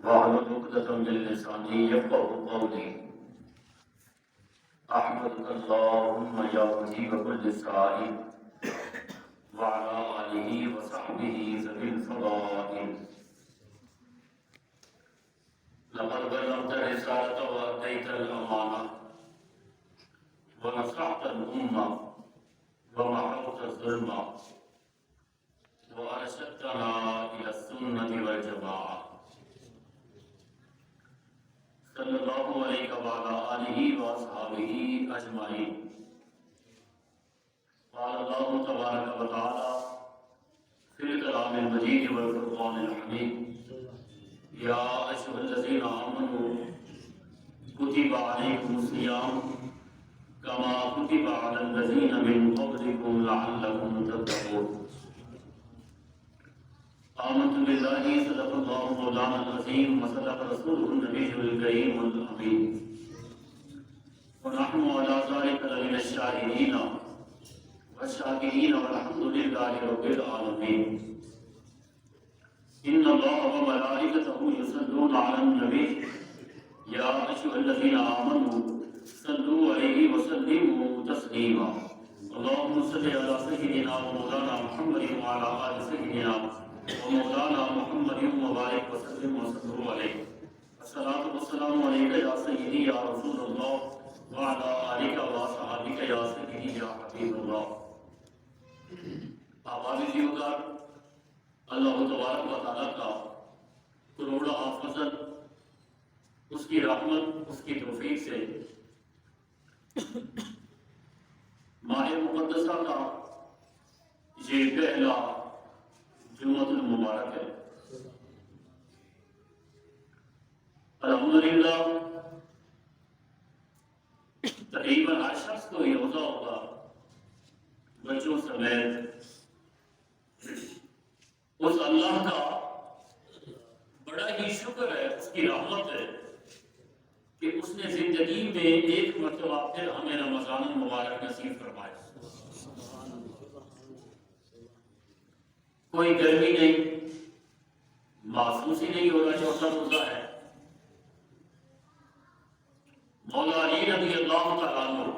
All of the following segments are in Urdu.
واحلل عقدة من لساني يفقهوا قولي أحمدك اللهم يا مجيب كل سائل وعلى آله وصحبه ذوي الفضائل. لقد بلغت الرسالة وأديت الأمانة ونصحت الأمة ومحوت الظلم وأرشدتنا إلى السنة والجماعة. صلى الله عليه وعلى آله وأصحابه أجمعين. قال الله تبارك وتعالى في الكلام المجيد والفرقان الحميد: يا أيها الذين آمنوا كتب عليكم الصيام كما كتب على الذين من قبلكم لعلكم تتقون. آمنت بالله صدق الله مولانا العظيم وصدق رسوله النبي الكريم الأمين ونحن على ذلك لمن الشاهدين والشاكرين والحمد لله رب العالمين. إن الله وملائكته يصلون على النبي يا أيها الذين آمنوا صلوا عليه وسلموا تسليما. اللهم صل على سيدنا ومولانا محمد وعلى آل سيدنا ومولانا محمد وبارك وسلم وسلم عليه. الصلاة والسلام عليك يا سيدي يا رسول الله وعلى آلك وصحبك يا سيدي يا حبيب الله. آبادیوں کا اللہ تبارک و تعالیٰ کا کروڑا فضل، اس کی رحمت، اس کی توفیق سے ماہ مقدسہ کا یہ پہلا جمعۃ المبارک ہے. الحمدللہ تقریباً ہر شخص کو یہ روزہ ہوگا بچوں سمیت. اس اللہ کا بڑا ہی شکر ہے، اس کی رحمت ہے کہ اس نے زندگی میں ایک مرتبہ پھر ہمیں رمضان المبارک نصیب فرمایا. کوئی گرمی نہیں، محسوس ہی نہیں ہو رہا چوتھا روزہ ہے. مولا علی رضی اللہ تعالیٰ عنہ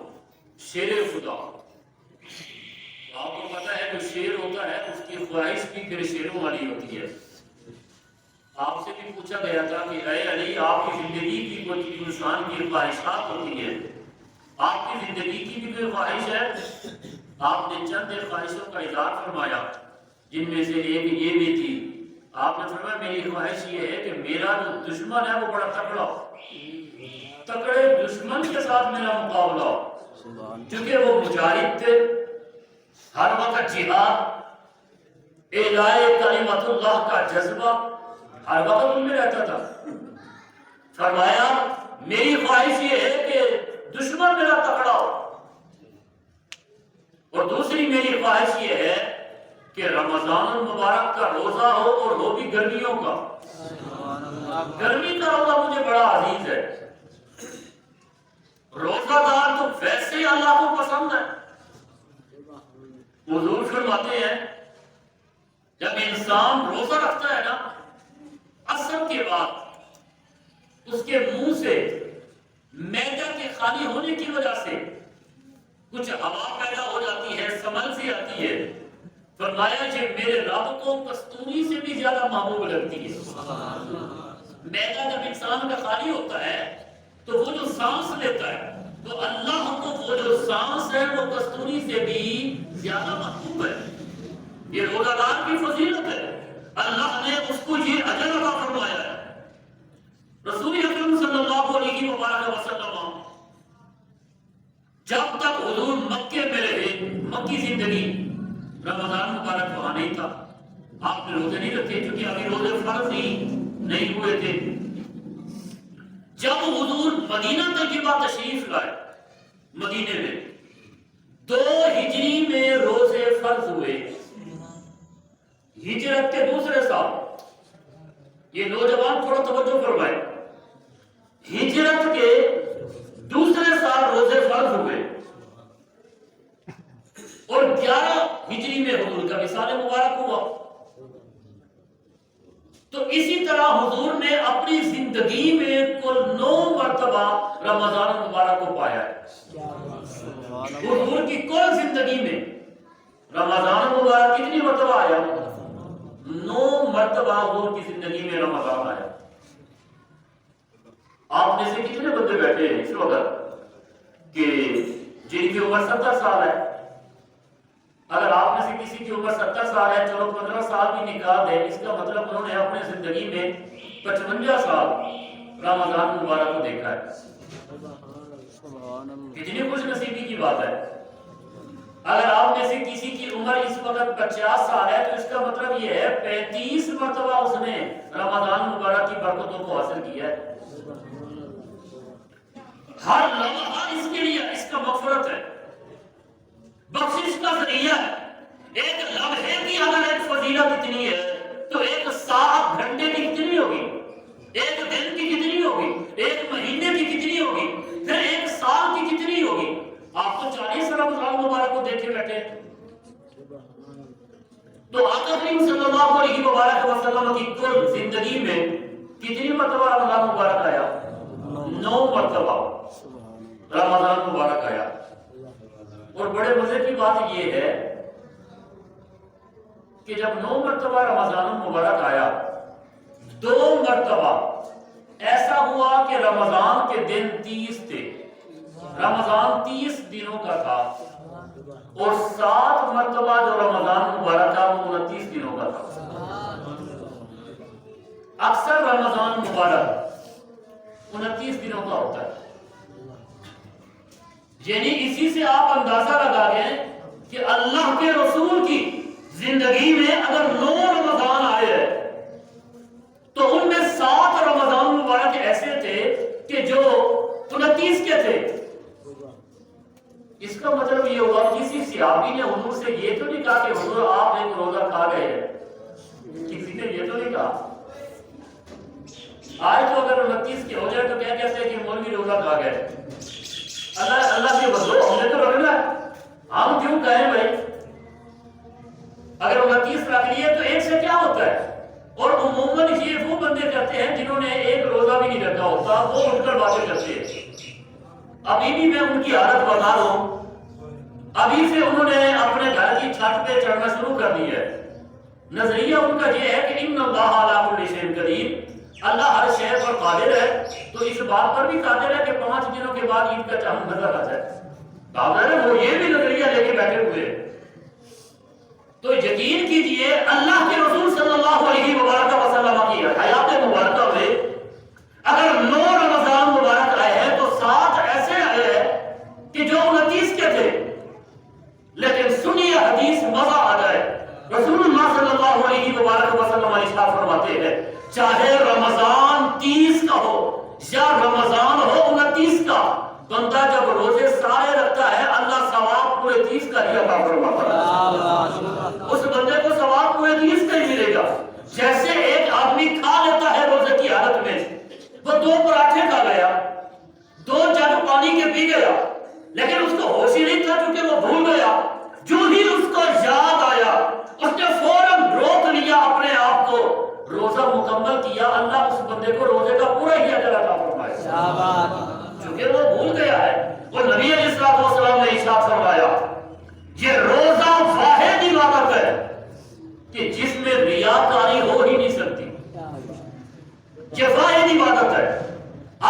شیر خدا، آپ کو پتا ہے جو شیر ہوتا ہے اس کی خواہش بھی پھر شیروں والی ہوتی ہے. آپ سے بھی پوچھا گیا تھا کہ اے علی، آپ کی زندگی کی کوئی انسان کی خواہشات ہوتی ہے، آپ کی زندگی کی بھی کوئی خواہش ہے؟ آپ نے چند خواہشوں کا اظہار فرمایا، جن میں سے ایک یہ بھی تھی. آپ نے فرمایا میری خواہش یہ ہے کہ میرا جو دشمن ہے وہ بڑا تکڑا ہو، تکڑے دشمن کے ساتھ میرا مقابلہ ہو. چونکہ وہ مجاہد تھے، ہر وقت جہاد، اعلاء کلمت اللہ کا جذبہ ہر وقت ان میں رہتا تھا. فرمایا میری خواہش یہ ہے کہ دشمن میرا تکڑا ہو، اور دوسری میری خواہش یہ ہے کہ رمضان المبارک کا روزہ ہو، اور وہ بھی گرمیوں کا. گرمی کا روزہ مجھے بڑا عزیز ہے. روزہ دار تو ویسے اللہ کو پسند ہے. حضور فرماتے ہیں جب انسان روزہ رکھتا ہے نا، عصر کے بعد اس کے منہ سے معدہ کے خالی ہونے کی وجہ سے کچھ ہوا پیدا ہو جاتی ہے، سمل سی آتی ہے. فرمایا کہ میرے رب کو کستوری سے بھی زیادہ محبوب لگتی ہے. معدہ جب انسان کا خالی ہوتا ہے تو وہ جو سانس لیتا ہے تو اللہ کو وہ جو سانس ہے وہ کستوری سے بھی زیادہ محبوب ہے. یہ روزہ دار کی فضیلت ہے، اللہ نے اس کو یہ اجر عطا فرمایا ہے. رسول اکرم صلی اللہ علیہ وآلہ وسلم جب تک حضور مکے میں رہے، مکی زندگی، رمضان مبارک وہاں نہیں تھا. آپ نے روزے نہیں رکھے کیونکہ ابھی روزے فرض ہی نہیں ہوئے تھے. جب حضور مدینہ طیبہ تشریف لائے، مدینے میں 2 ہجری میں روزے فرض ہوئے. ہجرت کے دوسرے سال، یہ نوجوان تھوڑا توجہ فرمائے، ہجرت کے دوسرے سال روزے فرض ہوئے اور 11 ہجری میں حضور کا وصال مبارک ہوا. تو اسی طرح حضور نے اپنی زندگی میں کل 9 مرتبہ رمضان المبارک کو پایا ہے۔ حضور کی کل زندگی میں رمضان المبارک کتنی مرتبہ آیا؟ 9 مرتبہ حضور کی زندگی میں رمضان آیا۔ آپ میں سے کتنے بندے بیٹھے ہیں اس وقت کہ جن کی عمر 70 سال ہے؟ اگر آپ میں سے کسی کی عمر 70 سال ہے، چلو 15 سال بھی نکال دیں، اس کا مطلب انہوں نے اپنے زندگی میں 55 سال رمضان مبارک کو دیکھا ہے۔ کتنی خوش نصیبی کی بات ہے۔ اگر آپ میں سے کسی کی عمر اس وقت 50 سال ہے تو اس کا مطلب یہ ہے 35 مرتبہ اس نے رمضان مبارک کی برکتوں کو حاصل کیا ہے۔ ہر لمحہ اس کے لیے اس کا مغفرت ہے، بخشش کا ذریعہ ہے۔ ایک لمحے کی اگر ایک فضیلت اتنی ہے تو ایک ساعت گھنٹے کی کتنی ہوگی، ایک دن کی کتنی ہوگی، ایک مہینے کی کتنی ہوگی، پھر ایک سال کی کتنی ہوگی۔ آپ تو 40 رمضان مبارک کو دیکھے بیٹھے، تو آقا کریم صلی اللہ علیہ وآلہ وسلم کی کل زندگی میں کتنی مرتبہ رمضان مبارک آیا؟ 9 مرتبہ رمضان مبارک آیا۔ اور بڑے مزے کی بات یہ ہے کہ جب 9 مرتبہ رمضان مبارک آیا، 2 مرتبہ ایسا ہوا کہ رمضان کے دن 30 تھے، رمضان 30 دنوں کا تھا، اور 7 مرتبہ جو رمضان مبارک تھا وہ 29 دنوں کا تھا۔ اکثر رمضان مبارک 29 دنوں کا ہوتا ہے، یعنی اسی سے آپ اندازہ لگا گئے کہ اللہ کے رسول کی زندگی میں اگر 9 رمضان آئے تو ان میں 7 رمضان مبارک ایسے تھے کہ جو 29 کے تھے۔ اس کا مطلب یہ ہوا کسی صحابی نے حضور سے یہ تو نہیں کہا کہ حضور آپ ایک روزہ کھا گئے ہیں، کسی نے یہ تو نہیں کہا۔ آج تو اگر 29 کے ہو جائے تو کیا کہتے ہیں کہ مولوی روزہ کھا گئے۔ اللہ کے بدلو ہم نے تو رکھنا ہے، ہم کیوں کہیں بھائی؟ اگر 29 رکھ لیے تو ایک سے کیا ہوتا ہے؟ اور عموماً یہ وہ بندے کرتے ہیں جنہوں نے ایک روزہ بھی نہیں رکھا ہوتا، وہ اٹھ کر باتیں کرتے ہیں۔ ابھی بھی میں ان کی حالت بتا رہا ہوں، ابھی سے انہوں نے اپنے گھر کی چھت پہ چڑھنا شروع کر دی ہے۔ نظریہ ان کا یہ ہے کہ ان اللہ علی کل شیء قدیر، اللہ ہر شے پر قادر ہے، تو اس بات پر بھی قادر ہے کہ 5 دنوں کے بعد عید کا چاند نظر آ جائے۔ قادر ہے، وہ یہ بھی نظریہ لے کے بیٹھے ہوئے ہیں۔ تو یقین کیجئے اللہ کے رسول صلی اللہ علیہ وسلم کی حیات مبارکہ میں اگر 9 رمضان مبارک آئے ہیں تو 7 ایسے آئے ہیں کہ جو 29 کے تھے، لیکن سنیے حدیث مزہ آ جائے۔ رسول اللہ صلی اللہ علیہ وسلم ارشاد فرماتے ہیں چاہے رمضان 30 کا ہو یا رمضان ہو 29 کا، بندہ جب روزے سارے رکھتا ہے اللہ ثواب پورے 30 کا ہی عطا فرماتا ہے۔ اس بندے کو ثواب پورے 30 کا ہی ملے گا۔ جیسے ایک آدمی کھا لیتا ہے روزے کی حالت میں، وہ 2 پراٹھے کھا گیا، 2 جگ پانی کے پی گیا، لیکن اس کو ہوش ہی نہیں تھا کیونکہ وہ بھول گیا۔ جو ہی اس کو یاد آیا اس نے فوراً روک لیا اپنے آپ کو، روزہ مکمل کیا، اللہ اس بندے کو روزے کا پورا ہی اجر عطا فرمائے، چونکہ وہ بھول گیا ہے۔ اور نبی علیہ السلام نے ارشاد فرمایا یہ روزہ واحد عبادت ہے کہ جس میں ریاکاری ہو ہی نہیں سکتی، یہ واحد عبادت ہے۔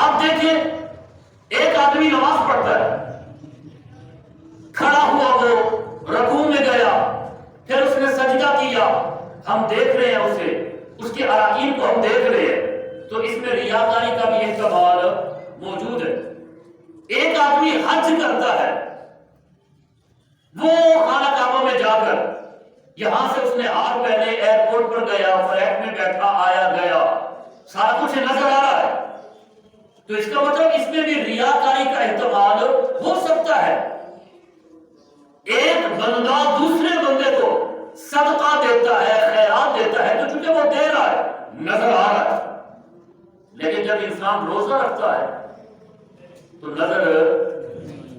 آپ دیکھیں ایک آدمی نماز پڑھتا ہے، کھڑا ہوا وہ رکوع میں گیا، پھر اس نے سجدہ کیا، ہم دیکھ رہے ہیں اسے، اس کے اراکین کو ہم دیکھ رہے ہیں، تو اس میں ریاکاری کا بھی احتمال موجود ہے۔ ایک آدمی حج کرتا ہے، وہ خانہ کعبہ میں جا کر یہاں سے اس نے ہار پہنے، ایئرپورٹ پر گیا، فلائٹ میں بیٹھا، آیا گیا، سارا کچھ نظر آ رہا ہے، تو اس کا مطلب اس میں بھی ریاکاری کا احتمال ہو سکتا ہے۔ ایک بندہ دوسرے بندے کو صدقہ دیتا ہے، خیرات دیتا ہے، تو چونکہ وہ دے رہا ہے، نظر آ رہا ہے، لیکن جب انسان روزہ رکھتا ہے تو نظر،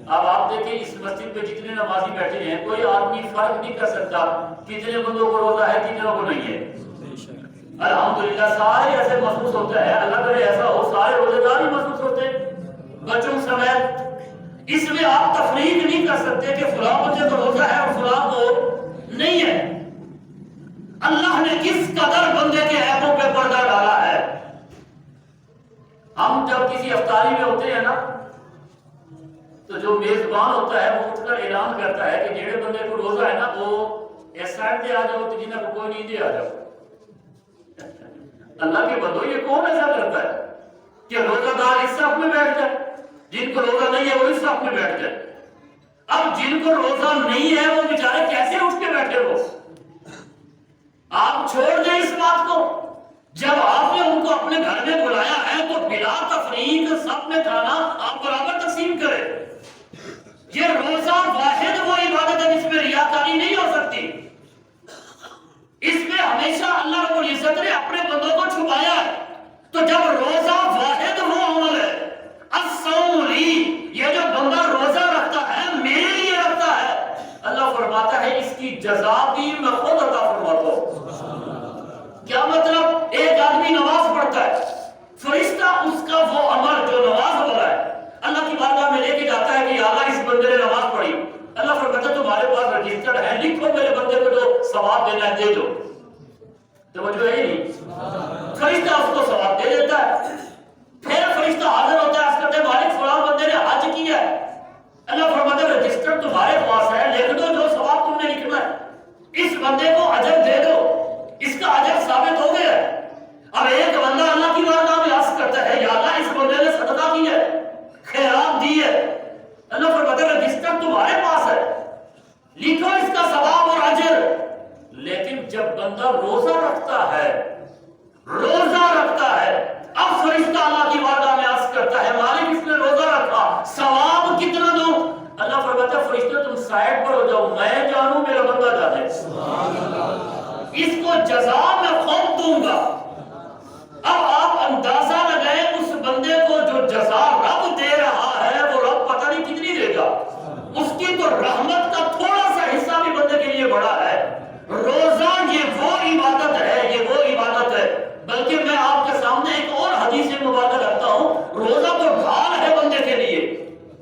اب آپ دیکھیں اس مسجد پہ جتنے نمازی بیٹھے ہیں کوئی آدمی فرق نہیں کر سکتا کتنے بندوں کو روزہ ہے کتنے کو نہیں ہے۔ الحمدللہ سارے ایسے محسوس ہوتا ہے، اللہ کرے ایسا ہو سارے روزے دار ہی محسوس ہوتے ہیں بچوں سمیت۔ اس میں آپ تفریق نہیں کر سکتے کہ فلاں بچے کو روزہ ہے اور فلاں کو نہیں ہے۔ اللہ نے کس قدر بندے کے عیبوں پہ پردہ ڈالا ہے۔ ہم جب کسی افطاری میں ہوتے ہیں نا تو جو میزبان ہوتا ہے وہ اٹھ کر اعلان کرتا ہے کہ جڑے بندے کو روزہ ہے نا وہ اس سائڈ دے آ جاؤ تو جنہیں کو کوئی نہیں دے آ جاؤ۔ اللہ کے بندو یہ کون ایسا کرتا ہے کہ روزہ دار اس صف میں بیٹھ جائے، جن کو روزہ نہیں ہے وہ اس صف میں بیٹھ جائے۔ اب جن کو روزہ نہیں ہے وہ بیچارے کیسے اٹھ کے بیٹھے ہو؟ آپ چھوڑ دیں اس بات کو، جب آپ نے ان کو اپنے گھر میں بلایا ہے تو بلا تفریق سب میں کھانا آپ برابر تقسیم کریں۔ یہ روزہ واحد وہ عبادت ہے جس میں ریاکاری نہیں ہو سکتی۔ اس میں ہمیشہ اللہ رب العزت نے اپنے بندوں کو چھپایا ہے۔ تو جب روزہ واحد وہ عمل ہے، الصوم لی، یہ جو بندہ روزہ رکھتا ہے میرے لیے رکھتا ہے، اللہ فرماتا ہے اس کی جزا بھی میں خود عطا فرماتا ہوں۔ کیا مطلب؟ ایک آدمی نماز پڑھتا ہے، فرشتہ اس کا وہ عمل جو نماز والا ہے اللہ کی بارگاہ میں لے کے جاتا ہے کہ یا اللہ اس بندے نے نماز پڑھی۔ اللہ فرماتا ہے تمہارے پاس رجسٹرڈ ہے، لکھو میرے بندے کو جو ثواب دینا ہے دے دو۔ توجہ ہے نہیں؟ فرشتہ اس کو ثواب دے دیتا ہے۔ پھر فرشتہ حاضر ہوتا ہے، عرض کرتے ہیں مالک فلاں بندے نے حج کیا ہے۔ اللہ فرماتا ہے رجسٹر تمہارے پاس ہے، لکھ دو جو ثواب تم نے لکھنا ہے، اس بندے کو اجر دے دو، اس کا اجر ثابت ہو گیا ہے۔ اب ایک بندہ اللہ کی بارگاہ میں عرض کرتا ہے یا اللہ اس بندے نے صدقہ کیا ہے، خیرات دی ہے، اللہ فرماتا ہے رجسٹر تمہارے پاس ہے، لکھو اس کا ثواب اور اجر۔ لیکن جب بندہ روزہ رکھتا ہے اب فرشتہ اللہ کی بارگاہ میں عرض کرتا ہے مالک اس نے روزہ رکھا، ثواب کتنا دوں؟ اللہ فرماتا ہے فرشتہ تم سائڈ پر ہو جاؤ، میں جانوں میرا بندہ جانے، اس کو جزا میں خود دوں گا۔ اب آپ اندازہ لگائیں اس بندے کو جو جزا رب دے رہا ہے وہ رب پتہ نہیں کتنی دے گا۔ اس کی تو رحمت کا تھوڑا سا حصہ بھی بندے کے لیے بڑا ہے۔ روزہ یہ وہ عبادت ہے، بلکہ میں آپ کے سامنے ایک اور حدیث مبارکہ رکھتا ہوں، روزہ تو ڈھال ہے بندے کے لیے،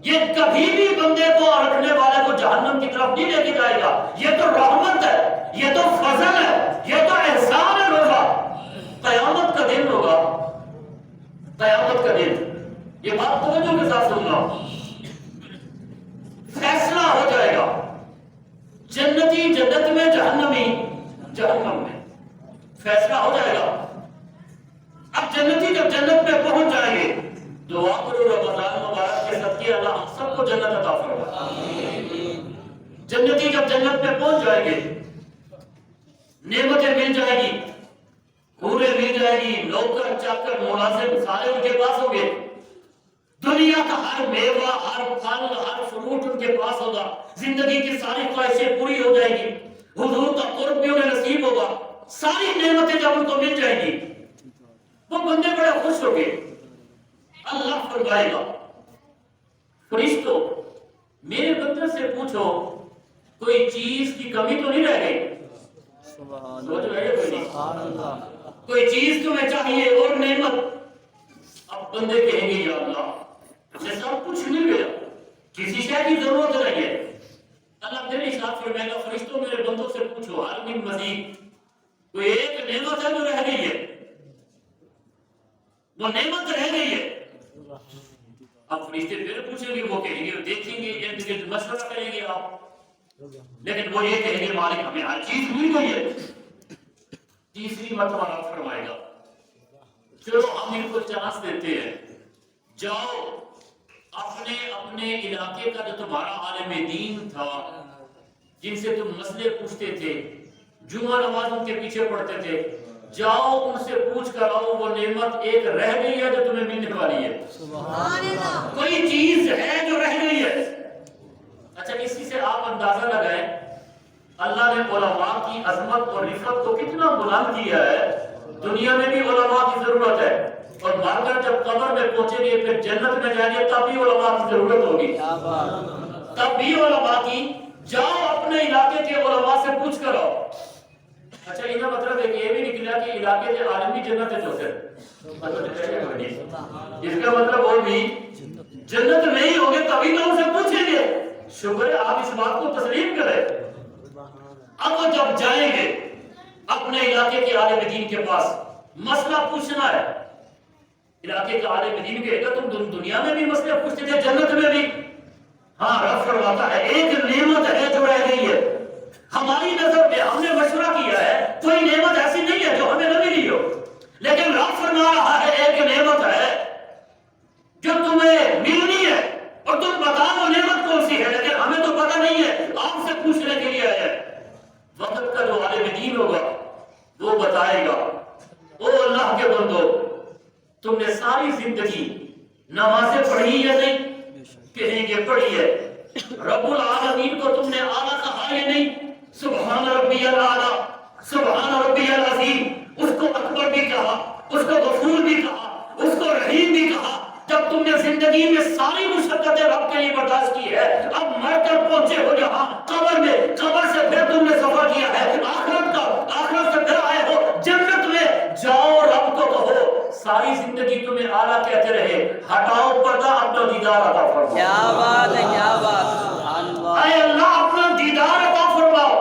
یہ کبھی بھی بندے کو رکھنے والے کو جہنم کی طرف نہیں لے کے جائے گا، یہ تو رحمت ہے، یہ تو فضل ہے، یہ تو احسان ہے۔ روزہ قیامت کا دن ہوگا، قیامت کا دن، یہ بات توجہ کے ساتھ سننا، فیصلہ ہو جائے گا، جنتی جنت میں، جہنمی جہنم میں، فیصلہ ہو جائے گا۔ اب جنتی جب جنت میں پہنچ جائیں گے، دعا کرو رمضان مبارک کے صدقے اللہ ہم سب کو جنت عطا فرمائے۔ جنتی جب جنت میں پہنچ جائیں گے، نعمتیں مل جائیں گی، حوریں مل جائیں گی، نوکر چاکر ملازم سارے ان کے پاس ہوں گے، دنیا کا ہر میوہ، ہر پھل، ہر فروٹ ان کے پاس ہوگا، زندگی کی ساری خواہشیں پوری ہو جائیں گی، حضور کا قرب بھی انہیں نصیب ہوگا، ساری نعمتیں جب ان کو مل جائیں گی وہ بندے بڑے خوش ہو گئے۔ اللہ فرمائے گا فرشتوں میرے بندے سے پوچھو کوئی چیز کی کمی تو نہیں رہ گئی؟ کوئی چیز تمہیں چاہیے اور نعمت؟ اب بندے کہیں گے یا اللہ مجھے سب کچھ مل گیا، کسی شے کی ضرورت نہیں ہے۔ اللہ پھر ارشاد فرمائے گا فرشتوں میرے بندوں سے پوچھو ہر من مزید، کوئی ایک نعمت ہے جو رہ گئی ہے، وہ نعمت رہ گئی ہے۔ اب فرشتے پھر پوچھیں گے، وہ کہیں گے، دیکھیں گے، ارد گرد مشورہ کریں گے آپ، لیکن وہ یہ کہیں گے مالک ہمیں ہر چیز مل گئی ہے۔ تیسری مرتبہ آپ فرمائے گا چلو ہم ان کو چانس دیتے ہیں، جاؤ اپنے اپنے علاقے کا جو تمہارا عالم دین تھا، جن سے تم مسئلے پوچھتے تھے، جمعہ نماز ان کے پیچھے پڑھتے تھے، جاؤ ان سے پوچھ کر آؤ وہ نعمت ایک رہ گئی ہے جو تمہیں ملنے والی ہے، کوئی چیز ہے جو رہ گئی ہے۔ اچھا اسی سے آپ اندازہ لگائیں اللہ نے علماء کی عظمت اور رفعت کو کتنا بلند کیا ہے۔ دنیا میں بھی علماء کی ضرورت ہے، اور مر کر جب قبر میں پہنچیں گے پھر جنت میں جائیں گے تب بھی علماء کی ضرورت ہوگی، تب بھی علماء کی، جاؤ اپنے علاقے کے علماء سے پوچھ کر آؤ۔ اچھا یہ مطلب ہے کہ یہ بھی نکلے کیا کہ علاقے کے عالمی جنت ہے جو سے اس کا مطلب وہ بھی جنت نہیں ہوگے تبھی تو اسے پوچھیں گے. شکر ہے آپ اس بات کو تسلیم کریں. اب وہ جب جائیں گے اپنے علاقے کے عالم دین کے پاس مسئلہ پوچھنا ہے, علاقے کا عالم دین کہے گا تم دنیا میں بھی مسئلہ پوچھتے تھے, جنت میں بھی. ہاں رب فرماتا ہے ایک نعمت ہے جو رہ گئی ہے ہماری نظر میں, ہم نے مشورہ کیا ہے کوئی نعمت ایسی نہیں ہے جو ہمیں نہ ملی ہو, لیکن رب فرما رہا ہے ایک نعمت ہے جو تمہیں ملنی ہے اور تم بتاؤ وہ نعمت کون سی ہے, لیکن ہمیں تو پتہ نہیں ہے, آپ سے پوچھنے کے لیے آئے. وقت کا جو عالم دین ہوگا وہ بتائے گا او اللہ کے بندو تم نے ساری زندگی نمازیں پڑھی یا نہیں؟ کہیں گے پڑھی ہے. رب العالمین کو تم نے اعلیٰ کہا یا نہیں؟ سبحان ربی الاعلیٰ, سبحان ربی العظیم. اس کو اکبر بھی کہا, اس کو غفور بھی کہا, اس کو رحیم بھی کہا. جب تم نے زندگی میں ساری مشقتیں رب کے لیے برداشت کی ہے, اب مر کر پہنچے ہو جہاں قبر میں, قبر سے پھر تم نے سفر کیا ہے آخرت کا, آخرت سے پھر آئے ہو جنت میں, جاؤ رب کو کہو ساری زندگی تمہیں اعلیٰ کہتے رہے, ہٹاؤ پردہ اپنا دیدار عطا فرماؤ. کیا بات ہے, کیا بات, سبحان اللہ. اے اللہ اپنا دیدار عطا فرماؤ.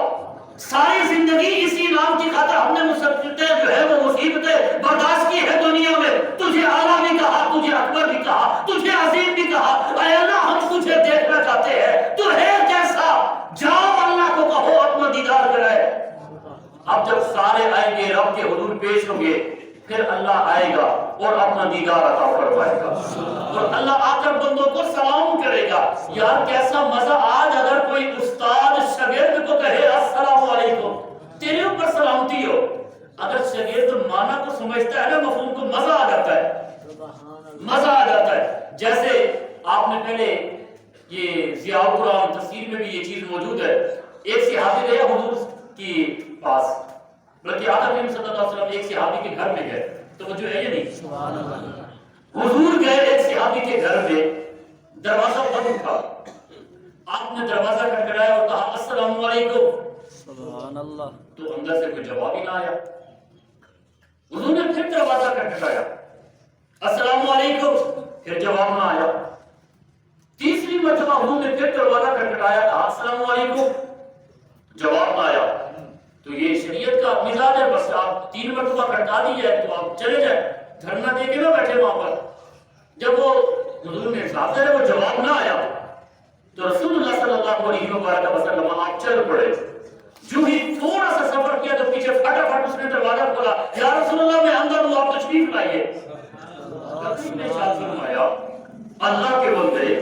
ساری زندگی اسی نام کی خاطر ہم نے مصیبتیں جو ہے وہ مصیبتیں برداشت کی ہے دنیا میں, تجھے اعلیٰ بھی کہا, تجھے اکبر بھی کہا, تجھے عظیم بھی کہا. اے اللہ ہم تجھے دیکھنا چاہتے ہیں, تو ہے کیسا, جاؤ اللہ کو کہو اپنا دیدار کرائے. اب جب سارے آئیں گے رب کے حضور پیش ہوں گے, پھر اللہ آئے گا اور اپنا دیدار عطا فرمائے گا, اور اللہ آ کر بندوں کو سلام کرے گا. یار کیسا مزہ آج اگر کوئی استاد شاگرد کو کہے السلام علیکم, تیرے اوپر سلامتی ہو. اگر شاگرد معنی کو سمجھتا ہے نا, مفہوم کو, مزہ آ جاتا ہے, مزہ آ جاتا ہے. جیسے آپ نے پہلے یہ ضیاء القرآن تفسیر میں بھی یہ چیز موجود ہے. ایک صحابی گیا حضور کی پاس, بلکہ آقا کریم صلی اللہ علیہ وسلم ایک صحابی کے گھر میں گئے, توجہ ہے یا نہیں؟ سبحان اللہ. حضور گئے ایک صحابی کے گھر میں, دروازہ بند تھا, آپ نے دروازہ کھٹکھٹایا اور کہا السلام علیکم. سبحان اللہ. تو اندر سے کوئی جواب ہی نہ آیا. حضور نے پھر دروازہ کھٹکھٹایا, السلام علیکم, پھر جواب نہ آیا. تیسری مرتبہ حضور نے پھر دروازہ کھٹکھٹایا, کہا السلام علیکم, جواب نہ آیا. تو یہ شریعت کا مزاج ہے, بس آپ 3 مرتبہ کھٹکا دی جائے تو آپ چلے جائیں, دھرنا دے کے نہ بیٹھے وہاں پر. جب وہ حضور نے ساتھ ہے وہ جواب نہ آیا تو رسول اللہ صلی اللہ علیہ وسلم آپ چل پڑے. جو ہی تھوڑا سا سفر کیا تو پیچھے فٹافٹ اس نے دروازہ کھولا, یا رسول اللہ میں اندر ہوں, آپ تشریف لائیے. رسول نے ارشاد فرمایا اللہ کے بندے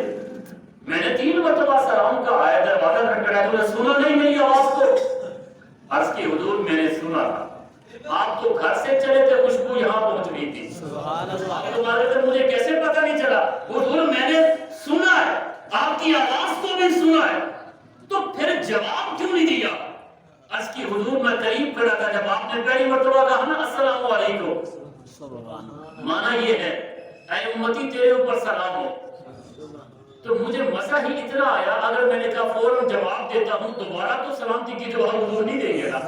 میں نے 3 مرتبہ سلام کہا ہے, دروازہ کھٹکھٹایا, تو نے سنا نہیں میری آواز کو؟ عرض کی حضور میں نے سنا تھا, آپ تو گھر سے چلے تھے, خوشبو یہاں پہنچ رہی تھی. سبحان اللہ. تمہارے پھر مجھے کیسے پتہ نہیں چلا؟ حضور میں نے سنا ہے, آپ کی آواز کو بھی سنا ہے, تو پھر جواب کیوں نہیں دیا؟ عرض کی حضور میں قریب کھڑا تھا, جب آپ نے پہلی مرتبہ کہا نا السلام علیکم, سبحان اللہ. معنی یہ ہے اے امتی تیرے اوپر سلام ہو. تو مجھے مزہ ہی اتنا آیا, اگر میں نے کہا فوراً جواب دیتا ہوں, دوبارہ تو سلامتی کی جواب حضور نہیں دیں گے نا.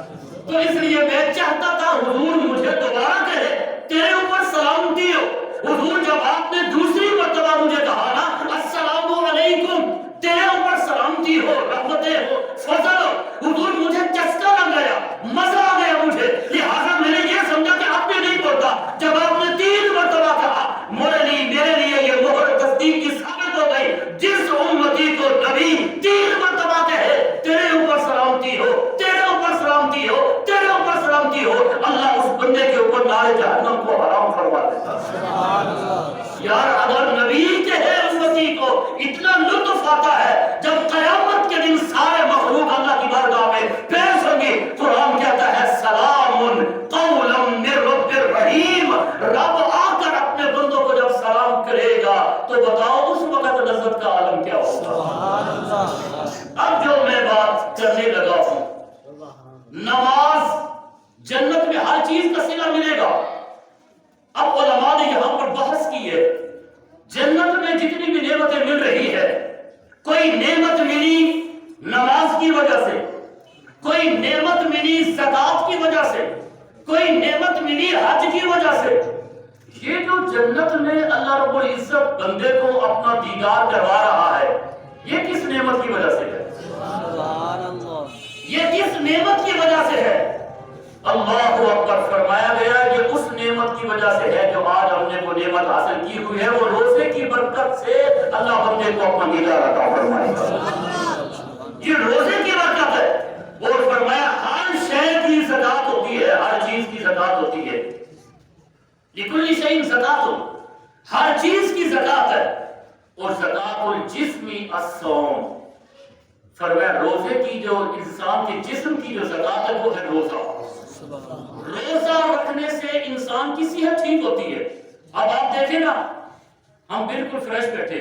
تو اس لیے میں چاہتا تھا حضور مجھے دوبارہ کہے تیرے اوپر سلامتی ہو. حضور جب آپ نے دوسری مرتبہ مجھے کہا نا السلام علیکم, تیرے اوپر سلامتی ہو, رحمتیں ہو, فضل ہو, حضور مجھے چسکا لگ گیا, مزہ آ گیا مجھے, لہٰذا میں نے یہ سمجھا کہ آپ نے نہیں بولتا. جب آپ نے 3 مرتبہ کہا, میرے لیے یہ مہر تصدیق کی ثابت ہو گئی, جس امتی کو نبی 3 مرتبہ کہے تیرے اوپر سلامتی ہو, تیرے اوپر سلامتی ہو, تیرے اوپر سلامتی ہو, اللہ اس بندے کے اوپر نار جہنم کو حرام فرما دیتا. سبحان اللہ. یار اگر نبی کہے امتی کو اتنا لطف آتا ہے, جب قیامت کے دن سارے مخلوق اللہ کی بارگاہ میں پیش ہوں گے, قرآن کہتا ہے سلام قولا من رب الرحیم. رب آ کر اپنے بندوں کو جب سلام کرے گا تو بتاؤ اس وقت لذت کا عالم کیا ہوگا. سبحان اللہ. اب جو میں بات کرنے لگا ہوں, نماز, جنت میں ہر چیز کا صلہ ملے گا. اب علماء نے یہاں پر بحث کی ہے, جنت میں جتنی بھی نعمتیں مل رہی ہے, کوئی نعمت ملی نماز کی وجہ سے, کوئی نعمت ملی زکات کی وجہ سے, کوئی نعمت یہ جو جنت میں اللہ رب العزت بندے کو اپنا دیدار کروا رہا ہے، یہ کس نعمت کی وجہ سے ہے؟ سبحان اللہ، یہ کس نعمت کی وجہ سے ہے؟ اللہ اکبر، فرمایا گیا کہ اس نعمت کی وجہ سے ہے جو آج ہم نے وہ نعمت حاصل کی ہوئی ہے، وہ روزے کی برکت سے اللہ بندے کو اپنا دیدار عطا فرمائے گا۔ یہ روزے کی برکت ہے۔ اور فرمایا ہر شے کی زکات ہوتی ہے، ہر چیز کی زکات ہوتی ہے۔ لکل شیء زکات ہو، ہر چیز کی زکات ہے۔ اور زکات الجسم الصوم، فرمایا روزے کی جو انسان کے جسم کی جو زکات ہے وہ ہے روزہ۔ روزہ رکھنے سے انسان کی صحت ٹھیک ہوتی ہے۔ اب آپ دیکھیں نا، ہم بالکل فریش بیٹھے،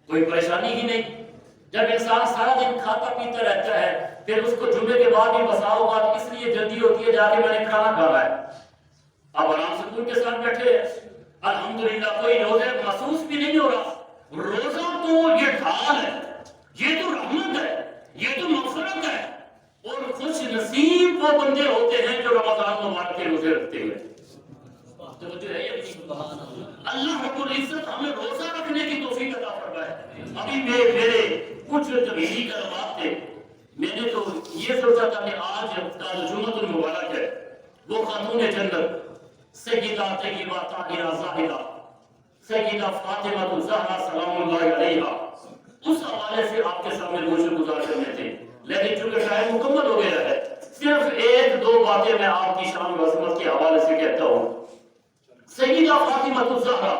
کوئی پریشانی ہی نہیں۔ جب انسان سارا دن کھاتا پیتا رہتا ہے، پھر اس کو جمعے کے بعد بھی بسا اوقات اس لیے جلدی ہوتی ہے جا کے میں نے کھانا کھانا ہے، اب آرام سکون کے ساتھ بیٹھے ہیں، الحمدللہ کوئی روزے محسوس بھی نہیں ہو رہا۔ روزہ تو یہ ڈھال ہے، یہ تو رحمت ہے، یہ تو مغفرت ہے۔ اور خوش نصیب وہ بندے ہوتے ہیں جو رمضان مبارک کے روزے رکھتے ہیں۔ توجہ ہے یہ؟ اللہ رب العزت ہمیں روزہ رکھنے کی توفیق عطا فرمائے۔ ابھی میرے کچھ تبلیغی کلمات تھے، میں نے تو یہ سوچا تھا کہ آج جمعۃ المبارک ہے، وہ خاتون جنت سیدہ طیبہ طاہرہ زاہدہ سیدہ فاطمہ الزہرا سلام اللہ علیہا، اس حوالے سے آپ کے سامنے گوشت گزار کرنے تھے، لیکن چونکہ ٹائم مکمل ہو گیا ہے، صرف ایک دو باتیں میں آپ کی شان و عظمت کے حوالے سے کہتا ہوں۔ سیدہ فاطمہ الزہرا،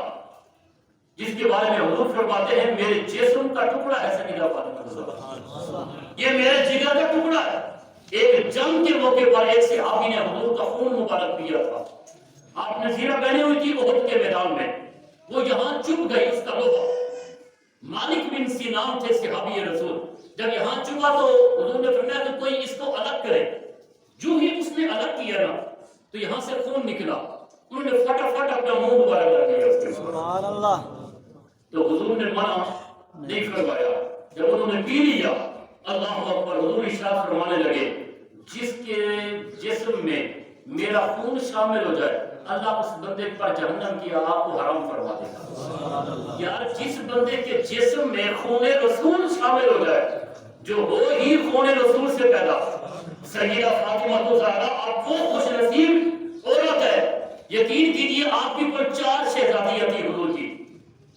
جس کے بارے میں حضور فرماتے ہیں میرے جسم کا ٹکڑا ہے سیدہ فاطمہ الزہرا، یہ میرے جگر کا ٹکڑا ہے۔ ایک جنگ کے موقع پر ایک صحابی نے حضور کا خون مبارک پیا تھا، آپ نے زیرہ پہنی ہوئی تھی احد کے میدان میں، وہ یہاں چپ گئی اس کا لوہا، مالک بن سینان تھے صحابی رسول، جب یہاں چپا تو حضور نے فرمایا کہ کوئی اس کو الگ کرے، جو ہی اس نے الگ کیا نا تو یہاں سے خون نکلا، انہوں نے فٹافٹ اپنا منہ مبارک لگا دیا اس کے اوپر۔ سبحان اللہ، تو حضور نے منع نہیں فرمایا، جب انہوں نے پی لیا، اللہ اکبر، حضور ارشاد فرمانے لگے جس کے جسم میں میرا خون شامل ہو جائے اللہ اس بندے پر جہنم کی آگ کو حرام فرما دے گا۔ یار جس بندے کے جسم میں خون رسول شامل ہو جائے، جو ہو ہی خون رسول سے پیدا، سیدہ فاطمہ الزہرا آپ وہ خوش نصیب عورت ہے، یقین کیجیے آپ کی پر 4 شہزادیاں تھی حضور کی۔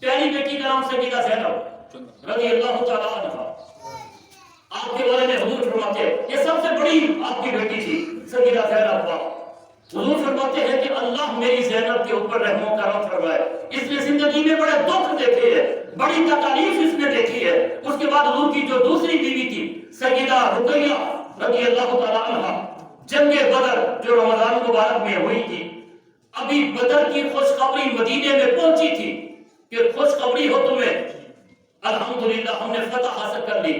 پہلی بیٹی کا نام سیدہ زینب رضی اللہ تعالیٰ عنہا، آپ کے بارے میں حضور فرماتے ہیں یہ سب سے بڑی آپ کی بیٹی تھی سیدہ زینب۔ حضور فرماتے ہیں کہ اللہ میری زینب کے اوپر رحم و کرم فرمائے، اس نے زندگی میں بڑے دکھ دیکھے ہیں، بڑی تکالیف اس نے دیکھی ہے۔ اس کے بعد حضور کی جو دوسری بیوی تھی سیدہ رقیہ رضی اللہ تعالیٰ عنہا، جنگ بدر جو رمضان مبارک میں ہوئی تھی، ابھی بدر کی خوشخبری مدینے میں پہنچی تھی کہ خوشخبری ہو تمہیں، الحمدللہ ہم نے فتح حاصل کر لی۔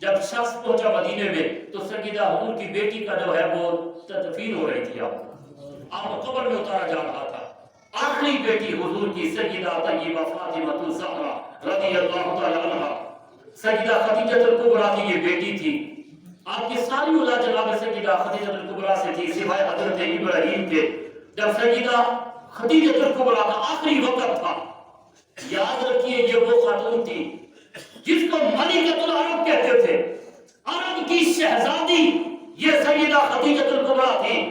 جب شخص پہنچا مدینے میں تو سیدہ حضور کی بیٹی کا جو ہے وہ تدفین ہو رہی تھی، آپ کو قبر میں اتارا جا رہا تھا۔ آخری بیٹی حضور کی سیدہ طیبہ فاطمہ الزہرا رضی اللہ تعالی عنہا، سیدہ خدیجہ الکبریٰ کی یہ بیٹی تھی۔ آپ کی ساری اولاد جناب سیدہ خدیجہ الکبریٰ سے تھی سوائے حضرت ابراہیم کے۔ جب سیدہ خدیجہ الکبریٰ کا آخری وقت تھا، یاد رکھیے یہ وہ خاتون تھی جس کو ملکۃ العرب کہتے تھے، عرب کی شہزادی یہ سیدہ خدیجہ الکبریٰ تھی۔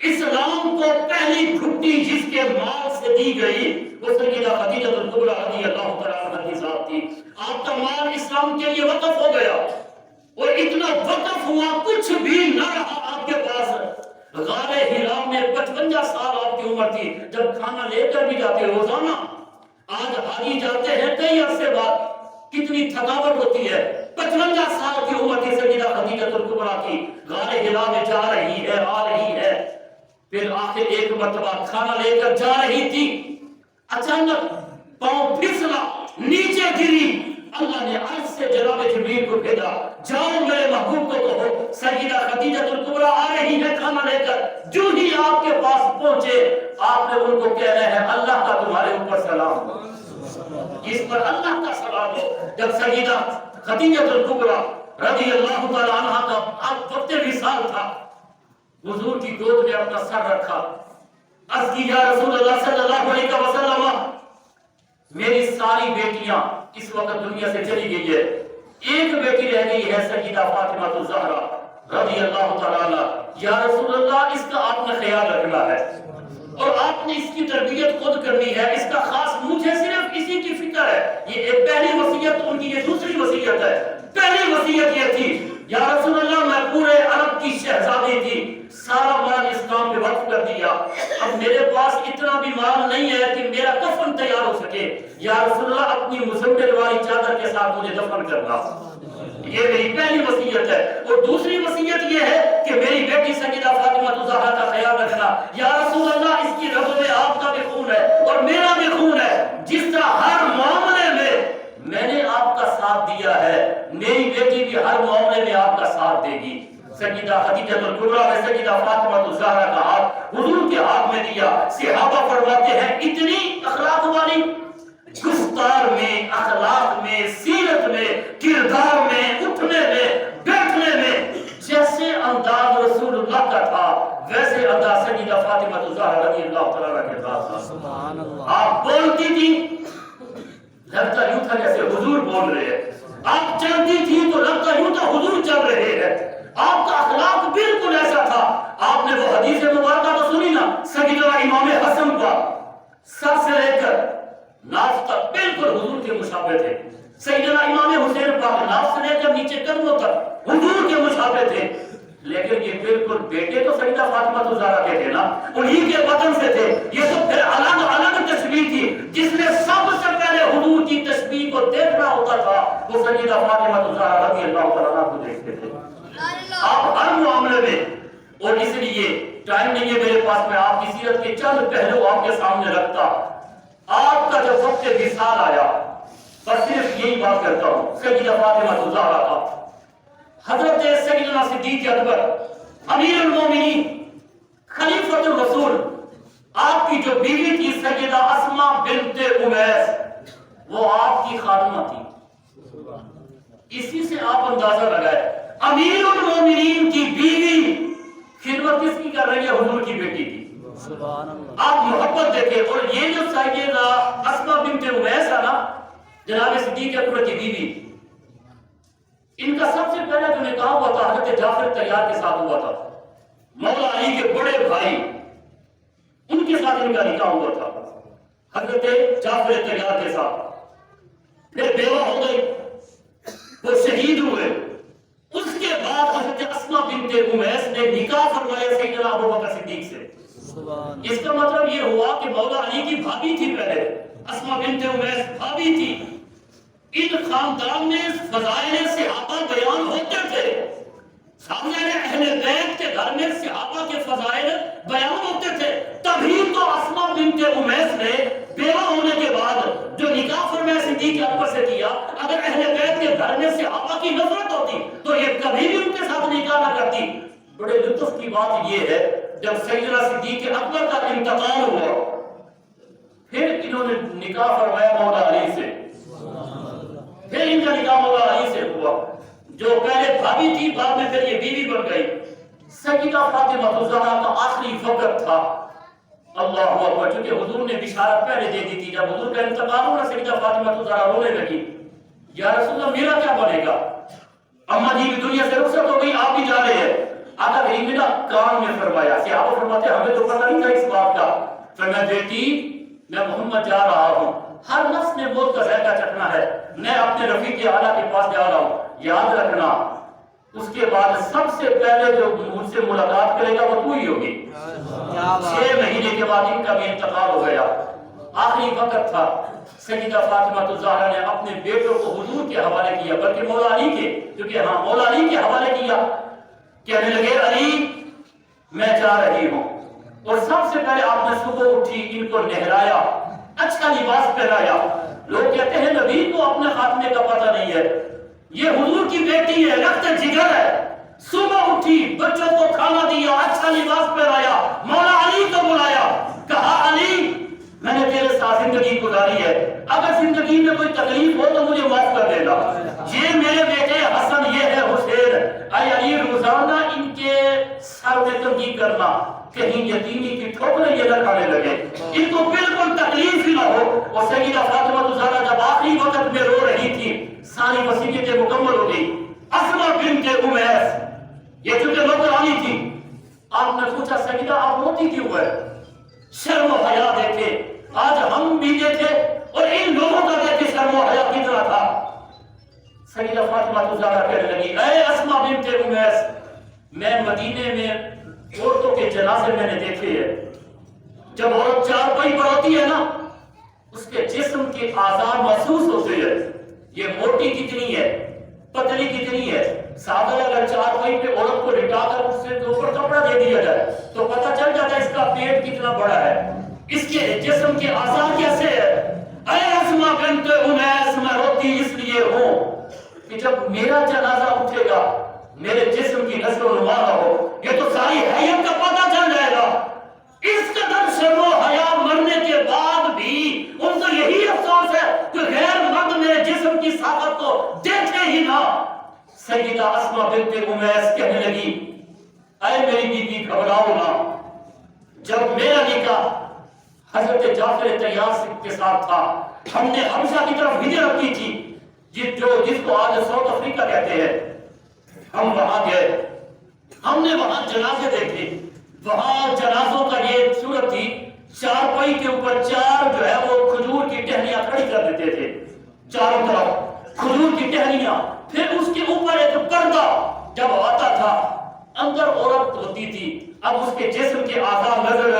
اسلام کو پہلی گھٹی جس کے مال سے دی گئی وہ سیدہ خدیجہ الکبریٰ رضی اللہ تعالیٰ عنہا کی ذات تھی۔ آپ کا مال اسلام کے لیے وقف ہو گیا اور اتنا وقف ہوا کچھ بھی نہ رہا آپ کے پاس۔ غار ہرا میں 55 سال آپ کی عمر تھی، جب کھانا لے کر بھی جاتے روزانہ، آج حاجی جاتے ہیں کئی عرصے بعد، کتنی تھکاوٹ ہوتی ہے۔ 55 سال کی عمر تھی سیدہ خدیجہ الکبریٰ کی، غار ہرا میں جا رہی ہے، آ رہی ہے، پھر آخر ایک مرتبہ کھانا لے کر جا رہی تھی، اچانک پاؤں پھسلا، نیچے گری، اللہ نے عرش سے جناب جبریل کو بھیجا، جاؤ میرے محبوب کو کہو سیدہ خدیجہ الکبریٰ آ رہی ہے کھانا لے کر۔ جو ہی آپ کے پاس پہنچے آپ نے ان کو کہہ رہے ہیں اللہ کا تمہارے اوپر سلام ہو، اس پر اللہ کا سلام ہو۔ جب سیدہ خدیجہ الکبریٰ رضی اللہ تعالیٰ عنہا کا وقت وصال تھا، حضور کی گود میں اپنا سر رکھا، عرض کی یا رسول اللہ صلی اللہ علیہ وسلم میری ساری بیٹیاں اس وقت دنیا سے چلی گئی ہے، ایک بیٹی رہ گئی ہے سیدہ فاطمہ الزہرا رضی اللہ تعالیٰ عنہ، یا رسول اللہ اس کا آپ نے خیال رکھنا ہے اور آپ نے اس کی تربیت خود کرنی ہے، اس کا خاص مجھے صرف اسی کی فکر ہے۔ یہ ایک پہلی وصیت ان کی، یہ دوسری وصیت ہے۔ پہلی وصیت یہ تھی یا رسول اللہ میں پورے عرب کی شہزادی تھی، سارا مال اسلام پہ وقف کر دیا، اب میرے پاس اتنا بھی مال نہیں ہے کہ میرا کفن تیار ہو سکے، یا رسول اللہ اپنی مزمل والی چادر کے ساتھ مجھے دفن کرنا۔ یہ میری پہلی وصیت ہے۔ اور دوسری وصیت یہ ہے کہ میری بیٹی سیدہ فاطمہ الزہرا کا خیال رکھنا، یا رسول اللہ اس کی رگوں میں آپ کا بھی خون ہے اور میرا بھی خون ہے، جس طرح ہر معاملے میں نے آپ کا ساتھ دیا ہے، میری بیٹی بھی ہر معاملے میں آپ کا ساتھ دے گی۔ سیدہ خدیجہ الکبریٰ نے سیدہ فاطمہ الزہرا کا ہاتھ حضور کے ہاتھ میں دیا۔ صحابہ فرماتے ہیں اتنی اخلاق والی، گفتار میں، اخلاق میں، سیرت میں، کردار میں، اٹھنے میں، بیٹھنے میں جیسے انداز رسول اللہ کا تھا ویسے انداز سیدہ فاطمہ الزہرا رضی اللہ تعالیٰ کے ساتھ تھا۔ سبحان اللہ۔ آپ بولتی تھی لگتا یوں تھا جیسے حضور بول رہے ہیں، آپ چلتی تھی تو لگتا یوں تھا حضور چل رہے ہیں، آپ کا اخلاق بالکل ایسا تھا۔ آپ نے وہ حدیث مبارکہ تو سنی نا، سیدنا امام حسن کا سر سے لے کر ناف تک بالکل حضور کے مشابہ تھے، سیدنا امام حسین پاک ناف سے لے کر نیچے قدموں تک حضور کے مشابہ تھے، لیکن یہ بالکل بیٹے تو سیدہ فاطمہ الزہرا کے تھے نا، انہی کے بدن سے تھے، یہ تو پھر الگ الگ تشبیہ تھی۔ جس نے سب سے پہلے حضور کی تشبیہ کو دیکھنا ہوتا تھا وہ سیدہ فاطمہ الزہرا رضی اللہ تعالیٰ عنہ کو دیکھتے تھے آپ ہر معاملے میں۔ اور اس لیے ٹائم نہیں ہے میرے پاس، میں آپ کی سیرت کے چند پہلو آپ کے سامنے رکھتا۔ آپ کا جب وقت وصال آیا بس صرف یہی بات کرتا ہوں، سیدہ فاطمہ الزہرا کا حضرت سیدنا صدیق اکبر امیر المومنین خلیفۃ الرسول، آپ کی جو بیوی تھی سیدہ اسماء بنت امیس، وہ آپ کی خادمہ تھی۔ اسی سے آپ اندازہ لگائے امیر المومنین کی بیوی خدمت کس کی کر رہی ہے؟ حضور کی بیٹی کی۔ سبحان اللہ۔ آپ محبت دیکھیں۔ اور یہ جو سیدہ اسماء بنت امیس ہے نا، جناب صدیق اکبر کی بیوی، ان کا سب سے پہلا جو نکاح ہوا تھا حضرت جعفر طیار کے ساتھ ہوا تھا، مولا علی کے بڑے بھائی، ان کے ساتھ ان کا نکاح ہوا تھا حضرت جعفر طیار کے ساتھ۔ پھر بیوہ ہو گئی، وہ شہید ہوئے۔ اس کے بعد حضرت اسماء بنت امیس نے نکاح فرمایا سیدنا ابوبکر صدیق سے۔ اس کا مطلب یہ ہوا کہ مولا علی کی بھابی تھی، پہلے اسماء بنت امیس بھابی تھی۔ ان خاندان میں فضائل صحابہ بیان ہوتے تھے، سامنے اہل بیت کے گھر میں صحابہ کے فضائل بیان ہوتے تھے، تبھی تو اسماء بنت امیس نے بیوہ ہونے کے بعد جو نکاح فرمایا صدیق اکبر سے کیا، اگر اہل بیت کے گھر میں صحابہ کی نفرت ہوتی تو یہ کبھی بھی ان کے ساتھ نکاح نہ کرتی۔ بڑے لطف کی بات یہ ہے جب سیدنا صدیق اکبر کا انتقال ہوا پھر انہوں نے نکاح فرمایا مولا علی سے، پھر ان کا نکاح مولا علی سے ہوا، جو پہلے بھابی تھی بعد میں پھر یہ بیوی بن گئی۔ سیدہ فاطمہ الزہرا کا آخری وقت تھا، اللہ اکبر، چونکہ حضور نے بشارت پہلے دے دی تھی، جب حضور کا انتقال ہوا سیدہ فاطمہ الزہرا رونے لگی، یا رسول اللہ میرا کیا بنے گا؟ اماں جی بھی دنیا سے رخصت ہو گئی، آپ بھی جا رہے ہیں۔ آقا کریم نے کان میں فرمایا، صحابہ فرماتے ہیں ہمیں تو پتہ نہیں تھا اس بات کا، فرمایا بیٹی میں محمد جا رہا ہوں، ہر نفس نے موت کا ذائقہ چکھنا ہے، میں اپنے رفیق اعلیٰ کے پاس جا رہا ہوں، یاد رکھنا اس کے بعد سب سے پہلے جو مجھ سے ملاقات کرے گا وہ تو ہی ہوگی۔ 6 مہینے کے بعد ان کا بھی انتقال ہو گیا، آخری وقت تھا۔ سیدہ فاطمہ الزہرا نے اپنے بیٹوں کو حضور کے حوالے کیا، بلکہ مولا علی کے، کیونکہ ہاں مولا علی کے حوالے کیا، کہنے لگے علی میں جا رہی ہوں۔ اور سب سے پہلے آپ نے صبح اٹھی ان کو نہلایا، اچھا لباس پہنایا۔ لوگ کہتے ہیں نبی کو اپنے خاتمے کا پتہ نہیں ہے، یہ حضور کی بیٹی ہے، رخت جگر ہے۔ صبح اٹھی، بچوں کو کھانا دیا، اچھا لباس پہنایا، مولا علی کو بلایا، کہا علی میں نے تیرے ساتھ زندگی گزاری ہے، اگر زندگی میں کوئی تکلیف ہو تو مجھے معاف کر دینا، یہ میرے بیٹے حسن، یہ ہے حسین، اے علی روزانہ ان کے سر میں تنقید کرنا، کہیں یتیمی کی ٹھوکریں یہ نہ کھانے لگے، ان کو بالکل تکلیف ہی نہ ہو۔ اور سیدہ فاطمہ الزہرا جب آخری وقت میں رو رہی تھی، ساری وصیتیں مکمل ہو گئی، اسماء بنت امیس یہ چونکہ نوکرانی تھی، آپ نے پوچھا سیدہ آپ روتی کیوں ہے؟ شرم و حیا دیکھے، آج ہم بھی دیکھے اور ان لوگوں کا دیکھے شرم و حیا کتنا تھا۔ سیدہ فاطمہ الزہرا کہنے لگی اے اسماء بنت امیس، میں مدینے میں عورتوں کے جنازے میں نے دیکھے ہیں، جب عورت چارپائی پر ہوتی ہے نا، اس کے جسم کے اعضاء محسوس ہوتے ہیں، یہ موٹی کتنی ہے، پتلی کتنی ہے۔ صحابہ اگر چارپائی پہ عورت کو لٹا کر اس سے اوپر کپڑا دے دیا جائے تو پتہ چل جاتا ہے اس کا پیٹ کتنا بڑا ہے، اس کے جسم کے اعضاء کیسے ہے۔ اے اسماء بنت امیس، میں روتی اس لیے ہوں کہ جب میرا جنازہ اٹھے گا میرے جسم کی نشو و نما نہ ہو، یہ تو ساری حیات کا پتہ چل جائے گا۔ اس قدر شرم و حیا مرنے کے بعد بھی ان کو یہی افسوس ہے کہ غیر مرد میرے جسم کی ساقت کو دیکھے ہی نہ۔ سیدہ اسماء بنت امیس کہنے لگی اے میری بیوی گھبراؤ نہ، جب میرا نکاح حضرت جعفر طیار کے ساتھ تھا، ہم نے حبشہ کی طرف ہجرت کی تھی، جس کو آج ساؤتھ افریقہ کہتے ہیں، ہم وہاں گئے، ہم نے وہاں جنازے دیکھے، وہاں جنازوں کا یہ صورت تھی، چارپائی کے اوپر چار جو ہے وہ کھجور کی ٹہنیاں کھڑی کر دیتے تھے، چاروں طرف کھجور کی ٹہنیاں، پھر اس کے اوپر ایک پردہ جب آتا تھا، اندر عورت ہوتی تھی، اب اس کے جسم کے اعضاء نظر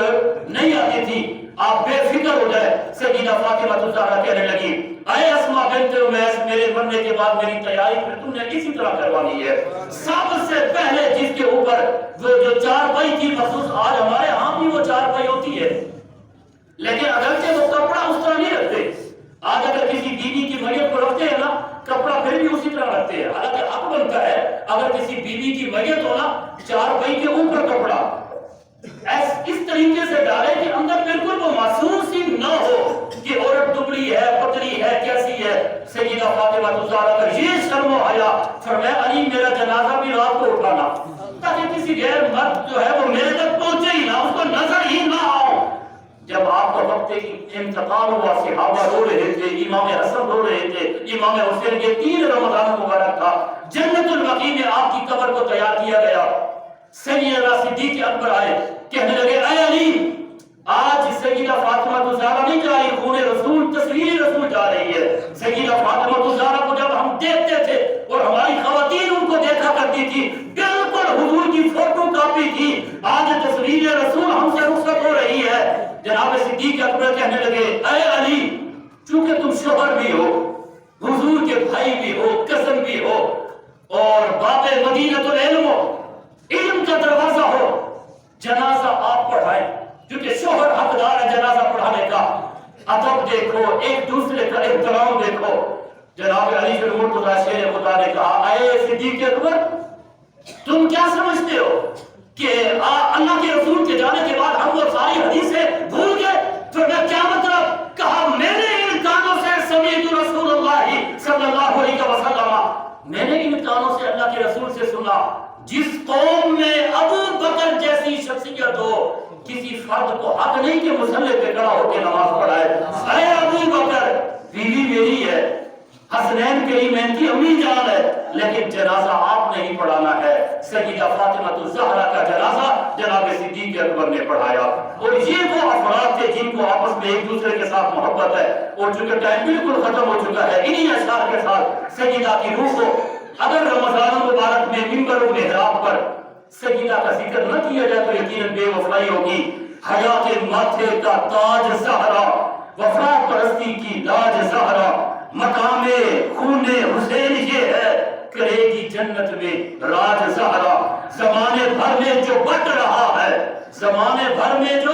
نہیں آتی تھی۔ آپ بے فکر ہو جائے، سیدہ فاطمہ الزہرا کہنے لگی اے اسماء بنت امیس، میرے مرنے کے بعد میری تیاری پھر تم نے اسی طرح کروانی ہے۔ سب سے پہلے جس کے اوپر وہ جو چارپائی کی مخصوص، آج ہمارے ہاں بھی وہ چارپائی ہوتی ہے لیکن اگرچہ وہ کپڑا اس طرح نہیں رکھتے، آج اگر کسی بیوی کی میت کو رکھتے ہیں نا، کپڑا پھر بھی اسی طرح رکھتے ہیں، حالانکہ حق بنتا ہے اگر کسی بیوی کی میت ہو نا، چارپائی کے اوپر کپڑا اس طریقے سے ڈالے کہ اندر بالکل وہ محسوس ہی نہ ہو کہ عورت دبلی ہے، پتلی ہے، کیسی ہے۔ سیدہ فاطمہ الزہرا کا یہ شرم و حیا، فرمایا علی میرا جنازہ بھی رات کو اٹھانا تاکہ کسی غیر مرد جو ہے وہ میرے تک پہنچے ہی نہ، اس کو نظر ہی نہ آؤ۔ جب آپ کا وقت انتقال ہوا، صحابہ رو رہے تھے، امام حسن رو رہے تھے، امام حسین، یہ 3 رمضان مبارک تھا، جنت البقیع میں آپ کی قبر کو تیار کیا گیا۔ سیدنا صدیق اکبر آئے، کہنے لگے اے علی، آج سیدہ فاطمہ الزہرا نہیں جا رہی، خون رسول، تصویر رسول جا رہی ہے۔ سیدہ فاطمہ الزہرا کو جب ہم دیکھتے تھے اور ہماری خواتین ان کو دیکھا کرتی تھی، بالکل حضور کی فوٹو کاپی تھی، آج تصویر رسول ہم سے رخصت ہو رہی ہے۔ جناب صدیق اکبر کہنے لگے اے علی، چونکہ تم شوہر بھی ہو، حضور کے بھائی بھی ہو، کزن بھی ہو، اور باب مدینۃ العلم ہو، علم کا دروازہ ہو، جنازہ آپ پڑھائیں، کیونکہ شوہر حقدار ہے جنازہ پڑھانے کا۔ ادب دیکھو، ایک دوسرے کا احترام دیکھو۔ جناب علی بن مرتضیٰ شیر خدا نے کہا اے صدیق اکبر، تم کیا سمجھتے ہو کہ اللہ کے رسول کے جانے کے بعد ہم وہ ساری حدیثیں بھول گئے؟ پھر میں کیا مطلب؟ کہا میں نے ان کانوں سے سمیعت رسول اللہ صلی اللہ علیہ وسلم، میں نے ان کانوں سے اللہ کے رسول سے سنا، جس قوم میں ابو بکر جیسی شخصیت ہو، کسی فرد کو حق نہیں کہ مصلی پہ کھڑا ہو کے نماز پڑھائے۔ اے ابو بکر، بیوی میری ہے، حسنین کریمین کی امی جان ہے، لیکن جنازہ آپ نے ہی پڑھانا ہے۔ سیدہ فاطمہ الزہرا کا جنازہ جناب صدیق اکبر نے پڑھایا، اور یہ وہ افراد تھے جن کو آپس میں ایک دوسرے کے ساتھ محبت ہے، اور چونکہ ٹائم بالکل ختم ہو چکا ہے، انہی اشعار کے ساتھ سیدہ کی روح کو اگر رمضان مبارک میں منبر و محراب پر سیدہ کا ذکر نہ کیا جائے تو یقیناً بے وفائی ہوگی۔ حیات ماتھے کا تاج زہرا، وفا پرستی کی لاج زہرا، مقام خون حسین یہ ہے، کرے گی جنت میں راج زہرا۔ زمانے بھر میں جو بٹ رہا ہے، زمانے بھر میں جو،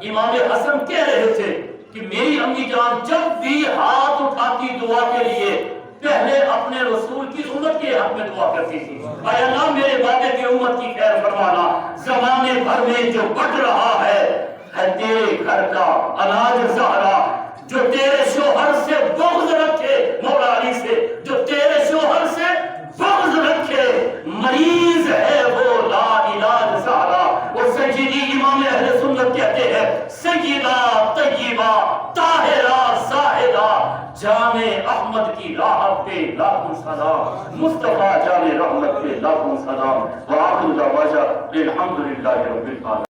امام حسن کہہ رہے تھے کہ میری امی جان جب بھی ہاتھ اٹھاتی دعا کے لیے پہلے اپنے رسول کی امت کے حق میں دعا کرتی تھی، اے اللہ میرے بابے کی امت کی خیر فرمانا۔ زمانے بھر میں جو بٹ رہا ہے تیرے گھر کا اناج زہرا، جو تیرے شوہر سے بغض رکھے، مولا علی سے، جو تیرے شوہر سے بغض رکھے، مریض ہے وہ لا علاج زہرا۔ طیبہ طاہرہ زاہدہ جان احمد کی راہ پہ لاکھوں سلام، مصطفیٰ جان رحمت پہ لاکھوں سلام، وآخر دعوانا الحمدللہ رب العالمین۔